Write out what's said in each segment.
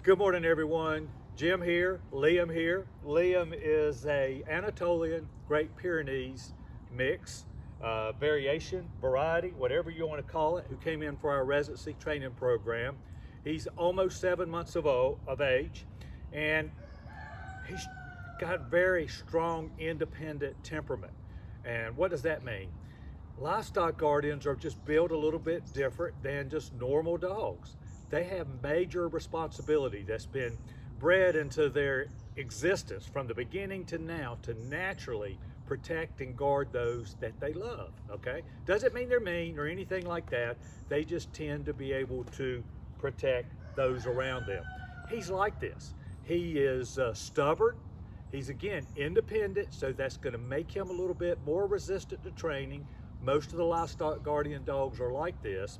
Good morning, everyone. Jim here, Liam here. Liam is a Anatolian Great Pyrenees mix, variation, variety, whatever you want to call it, who came in for our residency training program. He's almost 7 months of age, and he's got very strong, independent temperament. And what does that mean? Livestock guardians are just built a little bit different than just normal dogs. They have major responsibility that's been bred into their existence from the beginning to now to naturally protect and guard those that they love, okay? Doesn't mean they're mean or anything like that. They just tend to be able to protect those around them. He's like this. He is stubborn. He's, again, independent, so that's going to make him a little bit more resistant to training. Most of the livestock guardian dogs are like this.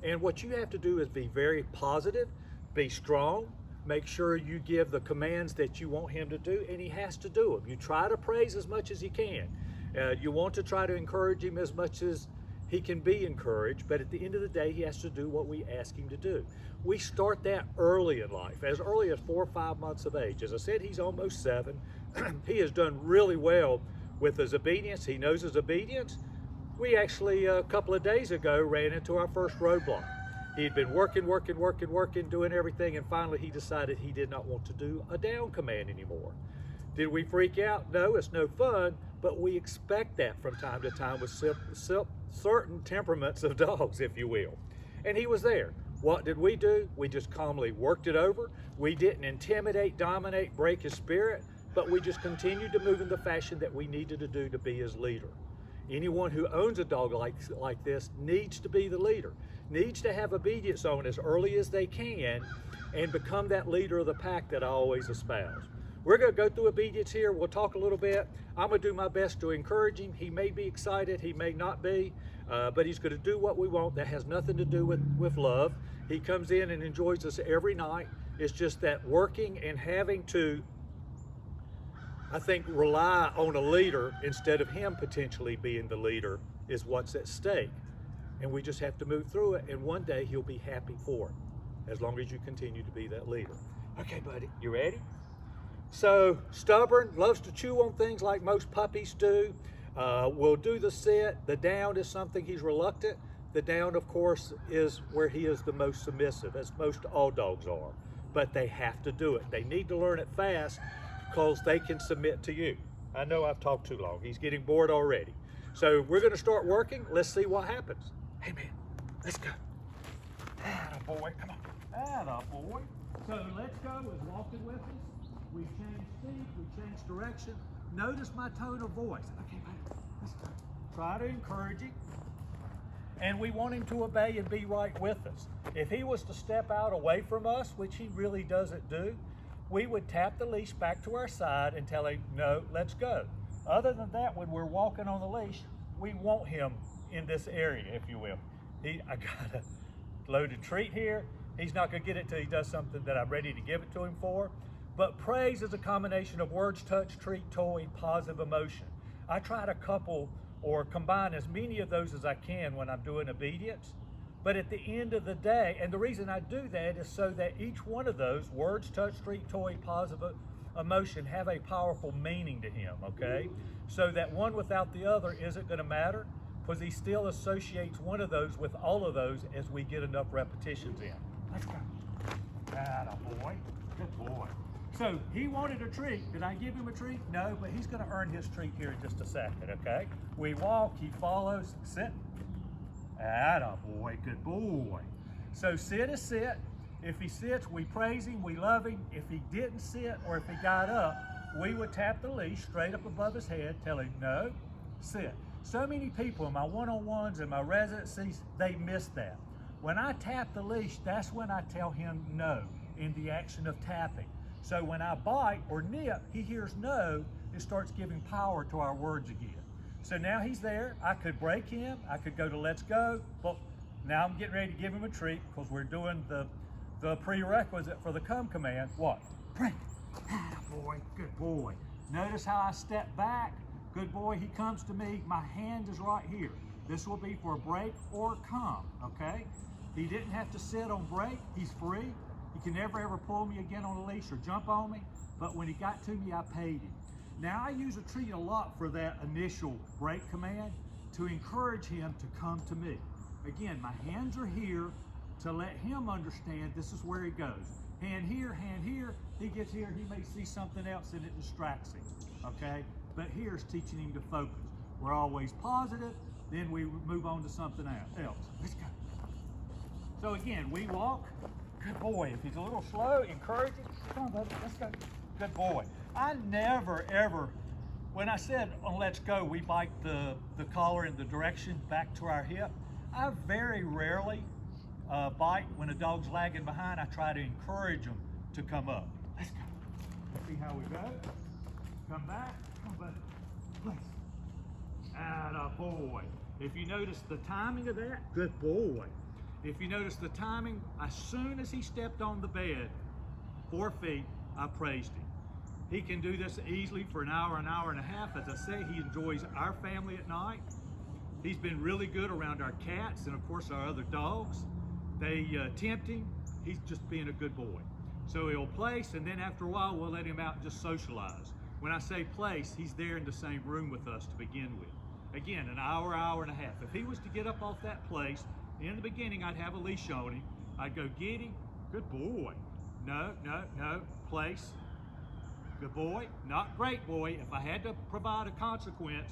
And what you have to do is be very positive, be strong, make sure you give the commands that you want him to do, and he has to do them. You try to praise as much as you can. You want to try to encourage him as much as he can be encouraged, but at the end of the day, he has to do what we ask him to do. We start that early in life, as early as 4 or 5 months of age. As I said, he's almost 7. He has done really well with his obedience. He knows his obedience. We actually, a couple of days ago, ran into our first roadblock. He'd been working, doing everything, and finally he decided he did not want to do a down command anymore. Did we freak out? No, it's no fun, but we expect that from time to time with certain temperaments of dogs, if you will. And he was there. What did we do? We just calmly worked it over. We didn't intimidate, dominate, break his spirit, but we just continued to move in the fashion that we needed to do to be his leader. Anyone who owns a dog like this needs to be the leader, needs to have obedience on as early as they can and become that leader of the pack that I always espouse. We're going to go through obedience here. We'll talk a little bit. I'm going to do my best to encourage him. He may be excited, he may not be, but he's going to do what we want. That has nothing to do with love. He comes in and enjoys us every night. It's just that working and having to, I think, rely on a leader instead of him potentially being the leader is what's at stake. And we just have to move through it, and one day he'll be happy for it, as long as you continue to be that leader. Okay, buddy, you ready? So, stubborn, loves to chew on things like most puppies do. Will do the sit. The down is something he's reluctant. The down, of course, is where he is the most submissive, as most all dogs are. But they have to do it. They need to learn it fast, because they can submit to you. I know I've talked too long. He's getting bored already. So we're going to start working. Let's see what happens. Hey, man, let's go. Attaboy, come on. Attaboy. So let's go is walking with us. We change speed, we change direction. Notice my tone of voice. Okay, man, let's go. Try to encourage him. And we want him to obey and be right with us. If he was to step out away from us, which he really doesn't do, we would tap the leash back to our side and tell him, no, let's go. Other than that, when we're walking on the leash, we want him in this area, if you will. I got a loaded treat here. He's not gonna get it till he does something that I'm ready to give it to him for. But praise is a combination of words, touch, treat, toy, positive emotion. I try to couple or combine as many of those as I can when I'm doing obedience. But at the end of the day, and the reason I do that is so that each one of those, words, touch, treat, toy, positive emotion, have a powerful meaning to him, okay? So that one without the other isn't gonna matter, because he still associates one of those with all of those as we get enough repetitions in. Let's go. Attaboy, good boy. So he wanted a treat. Did I give him a treat? No, but he's gonna earn his treat here in just a second, okay? We walk, he follows, sit. Attaboy, good boy. So sit is sit. If he sits, we praise him, we love him. If he didn't sit or if he got up, we would tap the leash straight up above his head, tell him no, sit. So many people in my one-on-ones and my residencies, they miss that. When I tap the leash, that's when I tell him no in the action of tapping. So when I bite or nip, he hears no, it starts giving power to our words again. So now he's there. I could break him. I could go to let's go. But now I'm getting ready to give him a treat because we're doing the prerequisite for the come command. What? Break. Boy, good boy. Notice how I step back. Good boy, he comes to me. My hand is right here. This will be for a break or come, okay? He didn't have to sit on break. He's free. He can never ever pull me again on a leash or jump on me, but when he got to me, I paid him. Now I use a treat a lot for that initial break command to encourage him to come to me. Again, my hands are here to let him understand this is where he goes. Hand here, he gets here, he may see something else and it distracts him, okay? But here's teaching him to focus. We're always positive, then we move on to something else. Let's go. So again, we walk, good boy. If he's a little slow, encourage him. Come on, buddy, let's go. Good boy. I never, ever, when I said on let's go, we bite the collar in the direction back to our hip, I very rarely bite when a dog's lagging behind. I try to encourage them to come up. Let's go. Let's see how we go. Come back. Come on, buddy. Place. Attaboy. If you notice the timing of that, good boy. If you notice the timing, as soon as he stepped on the bed, 4 feet, I praised him. He can do this easily for an hour and a half. As I say, he enjoys our family at night. He's been really good around our cats and of course our other dogs. They tempt him. He's just being a good boy. So he'll place, and then after a while, we'll let him out and just socialize. When I say place, he's there in the same room with us to begin with. Again, an hour and a half. If he was to get up off that place, in the beginning, I'd have a leash on him. I'd go, get him. Good boy. No, place. Good boy. Not great boy. If I had to provide a consequence,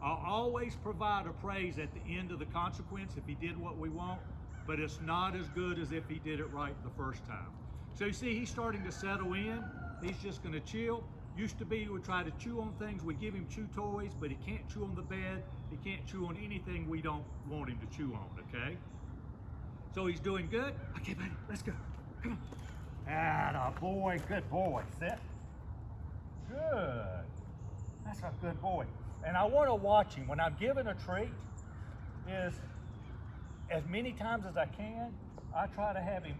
I'll always provide a praise at the end of the consequence if he did what we want, but it's not as good as if he did it right the first time. So you see, he's starting to settle in. He's just gonna chill. Used to be, we would try to chew on things. We give him chew toys, but he can't chew on the bed. He can't chew on anything we don't want him to chew on, okay? So he's doing good. Okay, buddy, let's go. Come on. Attaboy, good boy. Sit. Good. That's a good boy. And I want to watch him. When I'm giving a treat, is as many times as I can, I try to have him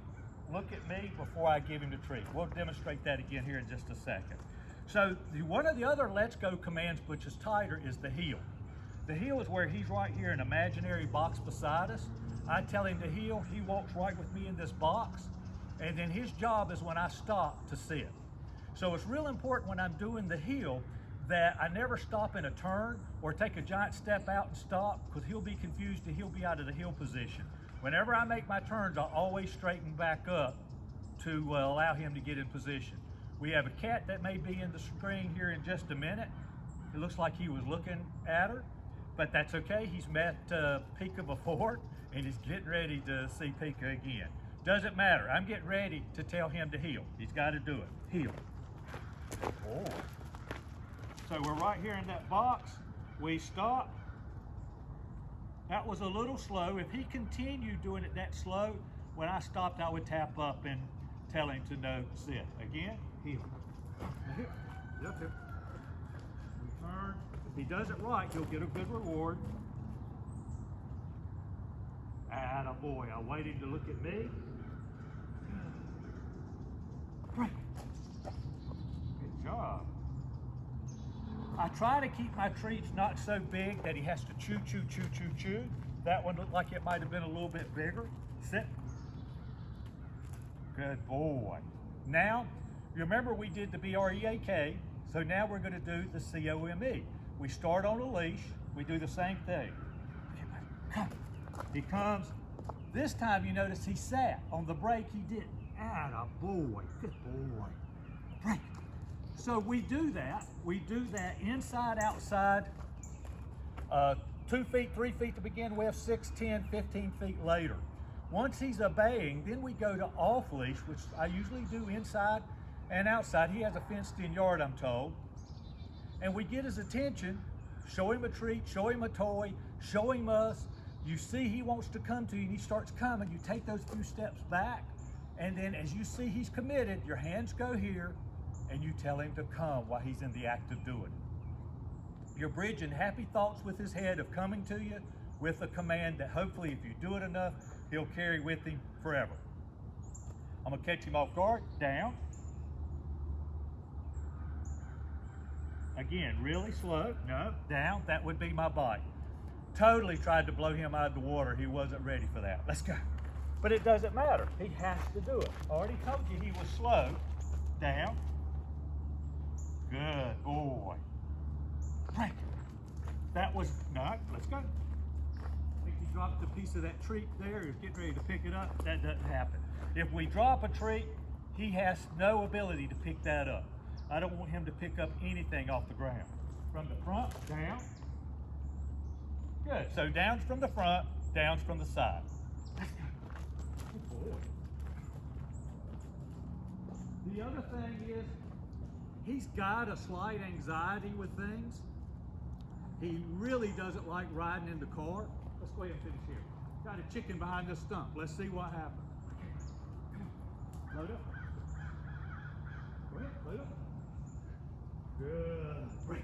look at me before I give him the treat. We'll demonstrate that again here in just a second. So one of the other let's go commands, which is tighter, is the heel. The heel is where he's right here in an imaginary box beside us. I tell him to heel, he walks right with me in this box, and then his job is when I stop to sit. So it's real important when I'm doing the heel that I never stop in a turn or take a giant step out and stop, because he'll be confused and he'll be out of the heel position. Whenever I make my turns, I'll always straighten back up to allow him to get in position. We have a cat that may be in the screen here in just a minute. It looks like he was looking at her, but that's okay. He's met Pika before, and he's getting ready to see Pika again. Doesn't matter. I'm getting ready to tell him to heel. He's got to do it. Heel. Oh. So we're right here in that box. We stop. That was a little slow. If he continued doing it that slow, when I stopped, I would tap up and tell him to no sit. Again, heel. Yep. Return. If he does it right, he'll get a good reward. Attaboy. I'll wait him to look at me. Great. Good job. I try to keep my treats not so big that he has to chew. That one looked like it might have been a little bit bigger. Sit. Good boy. Now, you remember we did the BREAK, so now we're going to do the COME. We start on a leash, we do the same thing. Come. He comes. This time you notice he sat. On the break he didn't. Attaboy. Good boy. Break. So we do that inside, outside, 2 feet, 3 feet to begin with, 6, 10, 15 feet later. Once he's obeying, then we go to off leash, which I usually do inside and outside. He has a fenced in yard, I'm told. And we get his attention, show him a treat, show him a toy, show him us. You see he wants to come to you and he starts coming. You take those few steps back, and then as you see he's committed, your hands go here, and you tell him to come while he's in the act of doing it. You're bridging happy thoughts with his head of coming to you with a command that hopefully if you do it enough, he'll carry with him forever. I'm gonna catch him off guard, down. Again, really slow, no, down, that would be my bite. Totally tried to blow him out of the water, he wasn't ready for that. Let's go. But it doesn't matter. He has to do it. I already told you he was slow. Down. Good boy. Break. That was not. Let's go. I think he dropped a piece of that treat there. He's getting ready to pick it up. That doesn't happen. If we drop a treat, he has no ability to pick that up. I don't want him to pick up anything off the ground. From the front, down. Good. So down's from the front, down's from the side. Let's go. Good boy. The other thing is, he's got a slight anxiety with things. He really doesn't like riding in the car. Let's go ahead and finish here. Got a chicken behind this stump. Let's see what happens. Come on. Load up. Go ahead, load up. Good. Break.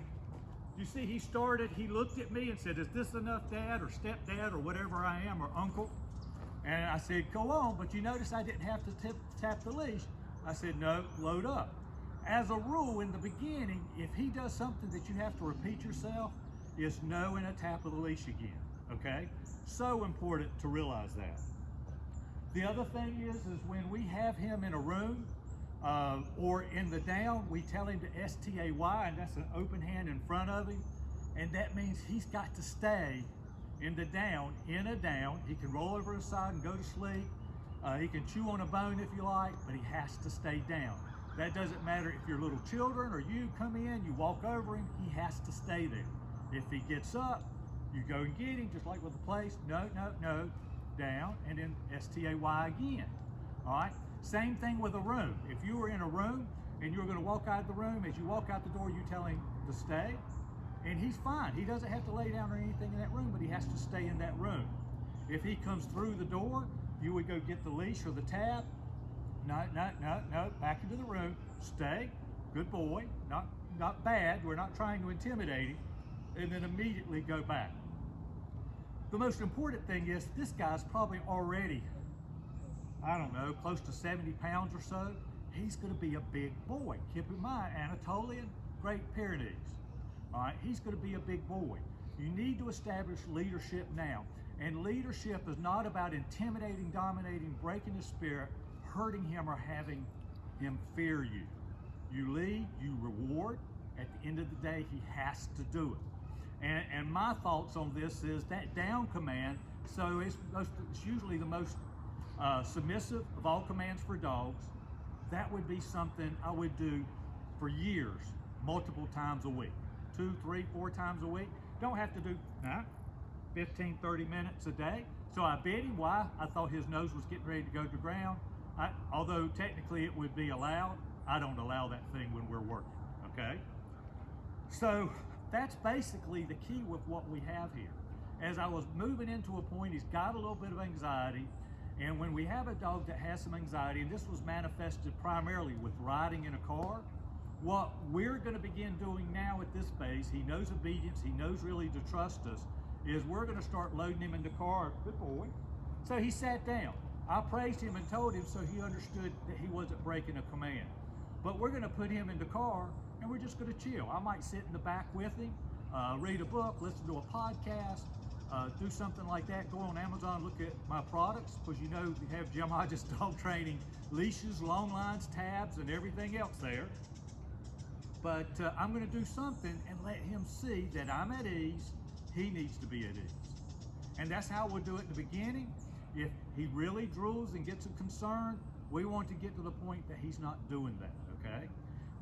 You see, he started, he looked at me and said, is this enough, Dad, or stepdad, or whatever I am, or uncle? And I said, go on, but you notice I didn't have to tap the leash. I said, no, load up. As a rule, in the beginning, if he does something that you have to repeat yourself, it's no and a tap of the leash again, okay? So important to realize that. The other thing is when we have him in a room or in the down, we tell him to STAY, and that's an open hand in front of him, and that means he's got to stay in the down, in a down. He can roll over his side and go to sleep. He can chew on a bone if you like, but he has to stay down. That doesn't matter if you're little children or you come in, you walk over him, he has to stay there. If he gets up, you go and get him, just like with the place. No, no, no, down, and then STAY again. All right? Same thing with a room. If you were in a room and you were going to walk out of the room, as you walk out the door, you tell him to stay, and he's fine. He doesn't have to lay down or anything in that room, but he has to stay in that room. If he comes through the door, you would go get the leash or the tab. No, no, no, no, back into the room. Stay, good boy, not bad. We're not trying to intimidate him. And then immediately go back. The most important thing is this guy's probably already, I don't know, close to 70 pounds or so. He's going to be a big boy. Keep in mind, Anatolian, Great Pyrenees. All right, he's going to be a big boy. You need to establish leadership now. And leadership is not about intimidating, dominating, breaking his spirit, hurting him, or having him fear you. You lead, you reward. At the end of the day, he has to do it. And my thoughts on this is that down command, so it's usually the most submissive of all commands for dogs. That would be something I would do for years, multiple times a week, 2, 3, 4 times a week. Don't have to do 15, 30 minutes a day. So I bit him. Why? I thought his nose was getting ready to go to the ground. Although technically it would be allowed, I don't allow that thing when we're working, okay? So that's basically the key with what we have here. As I was moving into a point, he's got a little bit of anxiety, and when we have a dog that has some anxiety, and this was manifested primarily with riding in a car, what we're going to begin doing now at this phase, he knows obedience, he knows really to trust us, is we're going to start loading him in the car. Good boy. So he sat down. I praised him and told him so he understood that he wasn't breaking a command. But we're going to put him in the car and we're just going to chill. I might sit in the back with him, read a book, listen to a podcast, do something like that, go on Amazon, look at my products, because you know we have Lliam Hodges Dog Training leashes, long lines, tabs, and everything else there. But I'm going to do something and let him see that I'm at ease, he needs to be at ease. And that's how we'll do it in the beginning. If he really drools and gets a concern, we want to get to the point that he's not doing that, okay?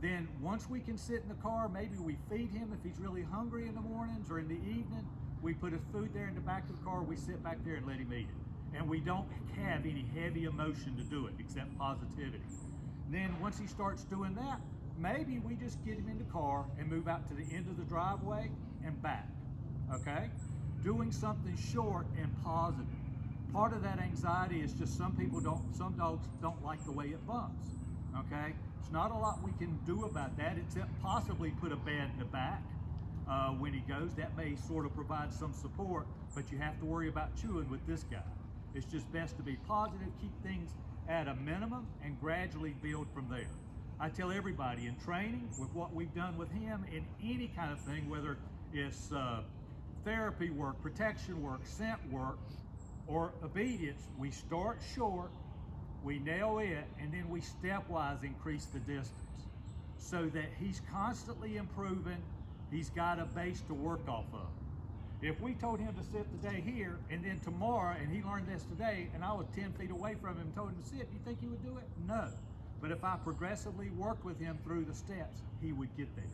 Then once we can sit in the car, maybe we feed him if he's really hungry in the mornings or in the evening. We put his food there in the back of the car, we sit back there and let him eat it. And we don't have any heavy emotion to do it except positivity. Then once he starts doing that, maybe we just get him in the car and move out to the end of the driveway and back, okay? Doing something short and positive. Part of that anxiety is just some dogs don't like the way it bumps, okay? It's not a lot we can do about that except possibly put a bed in the back when he goes. That may sort of provide some support, but you have to worry about chewing with this guy. It's just best to be positive, keep things at a minimum, and gradually build from there. I tell everybody in training, with what we've done with him, in any kind of thing, whether it's therapy work, protection work, scent work, or obedience, we start short, we nail it, and then we stepwise increase the distance so that he's constantly improving. He's got a base to work off of. If we told him to sit today here, and then tomorrow, and he learned this today, and I was 10 feet away from him and told him to sit, you think he would do it? No. But if I progressively worked with him through the steps, he would get there.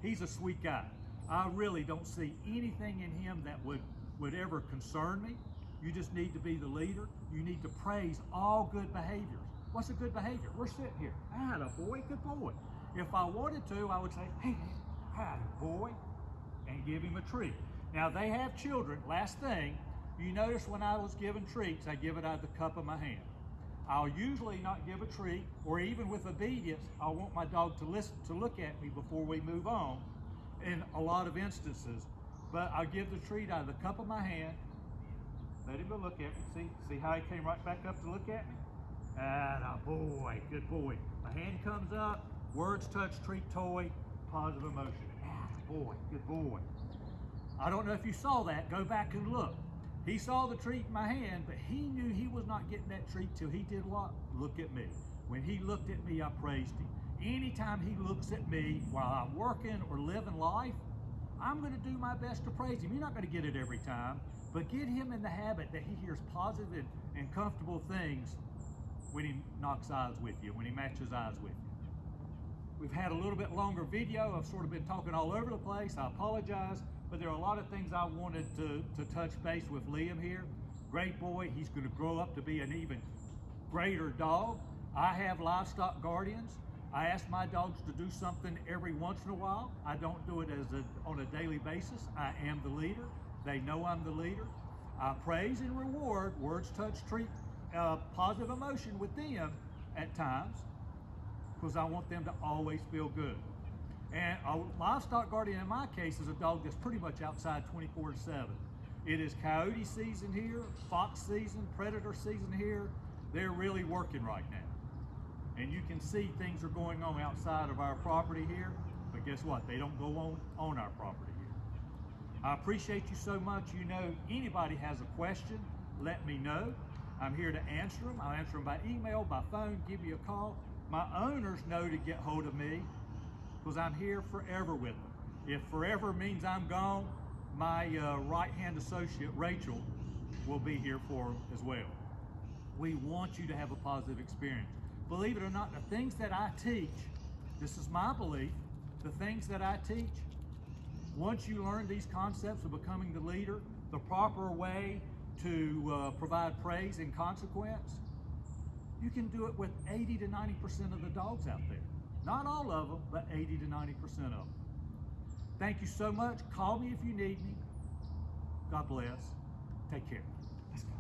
He's a sweet guy. I really don't see anything in him that would ever concern me. You just need to be the leader. You need to praise all good behaviors. What's a good behavior? We're sitting here. Atta boy, good boy. If I wanted to, I would say, hey, atta boy, and give him a treat. Now they have children. Last thing, you notice when I was giving treats, I give it out of the cup of my hand. I'll usually not give a treat, or even with obedience, I want my dog to listen, to look at me before we move on in a lot of instances. But I'll give the treat out of the cup of my hand. Let him go look at me. See how he came right back up to look at me? Atta boy, good boy. My hand comes up, words, touch, treat, toy, positive emotion. Atta boy, good boy. I don't know if you saw that, go back and look. He saw the treat in my hand, but he knew he was not getting that treat till he did what? Look at me. When he looked at me, I praised him. Anytime he looks at me while I'm working or living life, I'm gonna do my best to praise him. You're not gonna get it every time, but get him in the habit that he hears positive and comfortable things when he knocks eyes with you, when he matches eyes with you. We've had a little bit longer video. I've sort of been talking all over the place. I apologize. But there are a lot of things I wanted to touch base with Lliam here. Great boy, he's gonna grow up to be an even greater dog. I have livestock guardians. I ask my dogs to do something every once in a while. I don't do it on a daily basis. I am the leader. They know I'm the leader. I praise and reward, words, touch, treat, positive emotion with them at times, because I want them to always feel good. And a livestock guardian in my case is a dog that's pretty much outside 24/7. It is coyote season here, fox season, predator season here. They're really working right now. And you can see things are going on outside of our property here, but guess what? They don't go on our property here. I appreciate you so much. You know, anybody has a question, let me know. I'm here to answer them. I'll answer them by email, by phone, give me a call. My owners know to get hold of me, because I'm here forever with them. If forever means I'm gone, my right-hand associate, Rachel, will be here for them as well. We want you to have a positive experience. Believe it or not, the things that I teach, this is my belief, the things that I teach, once you learn these concepts of becoming the leader, the proper way to provide praise and consequence, you can do it with 80 to 90% of the dogs out there. Not all of them, but 80 to 90% of them. Thank you so much. Call me if you need me. God bless. Take care. Let's go.